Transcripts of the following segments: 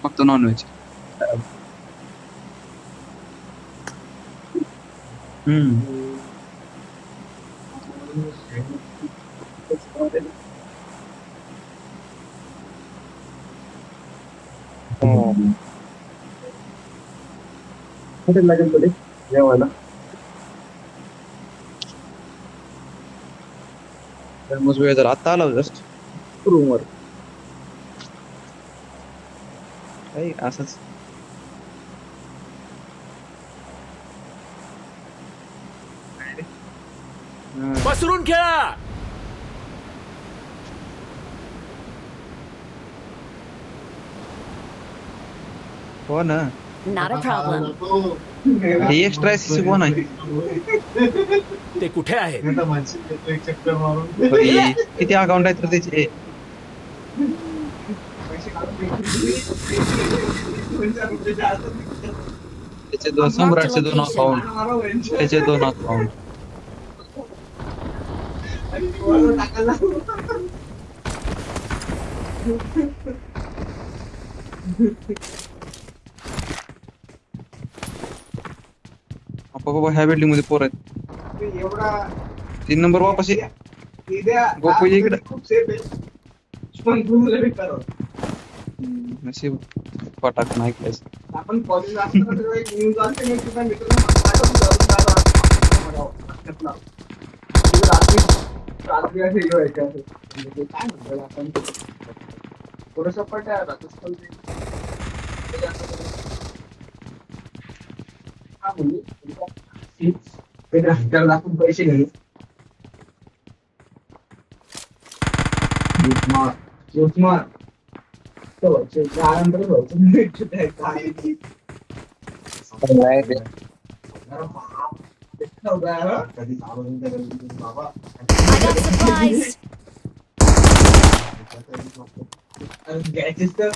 फक्त नॉनव्हेज. कुठे लागेल तुला जेवायला? मग वेळ झाला आता आला जस्ट रूमवर. काही असंच. पसरून खेळा. हो ना. Not a problem. हे एक्स्ट्रा एसएससी कोण आहे? ते कुठे आहेत? चक्कर मारून किती अकाउंट आहेत तर त्याचे? त्याचे दोन सम्राटचे 2 अकाउंट, त्याचे 2 अकाउंट. बाबा ह्या बिल्डिंग मध्ये पोर आहेत. एवढा 3 नंबर वापस ये. गोपू ये इकडे. खूप सेफ आहे. पण तुम्हाला बेकार नशीब पटाक नाही ऐकायचं. आपण कॉलेजला असताना तेव्हा एक न्यूज आली की तुझा मित्रांना रात्री असे हे व्हायचे असे. म्हणजे ते काय म्हणतात आपण थोडंसं पण काय राजस्थान हा म्हणजे ते त्याला आपण पैसे घेऊ. जोतमार आनंद I got supplies. घ्यायचीच तर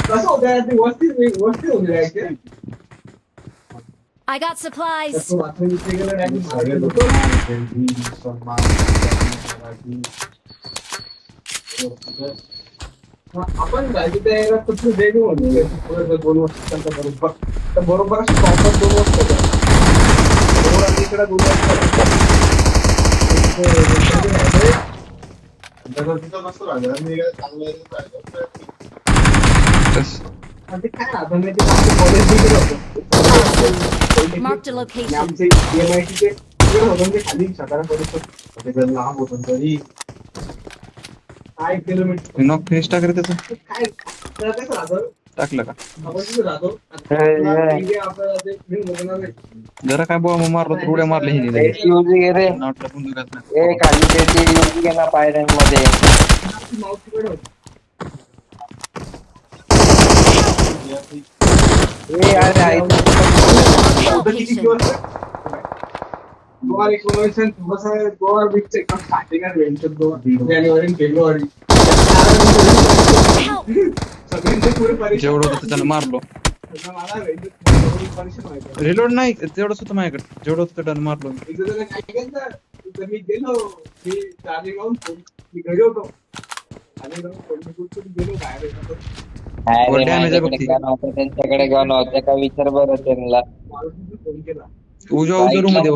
कसं होतं ती वस्ती होती राहायची. I got supplies. आपण जायचं त्या कुठलं वेगळं होतं 2 वर्षांचा बरोबर असं प्रॉपर 2 वर्ष इकडे 2 ते काय आपण कॉलेज Marked a location. आमचे MIT चे होतं खाली सातारा परिसर लांब होतं तरी 5 किलोमीटर नॉक फिनिश टाकलं त्याचं. काय कसं राहतं टाकलं का? आपण तिथे राहतो जरा काय बोवा मारलं तर उड्या मारले हिने. नाटलं पण दुखत नाही. खाली गेला पायऱ्यांमध्ये. फेब्रुवारी जेवढं होतं त्याला मारलो. रिलोड नाही तेवढंच होतं माझ्याकडे. जेवढं होतं तेवढं मारलो. मी गेलो मी चार्जिंग लावून मी घरी होतो आणि गेलो त्यांच्याकडे गण होते का विचार बरं त्यांना. फोन केला उजव्या रूम मध्ये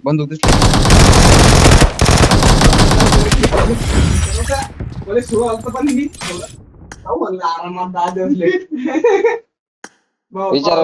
बंदूक दिसली. बोले सुरू होतं पण मी म्हणलं आरामात 10 दिवस लेट विचार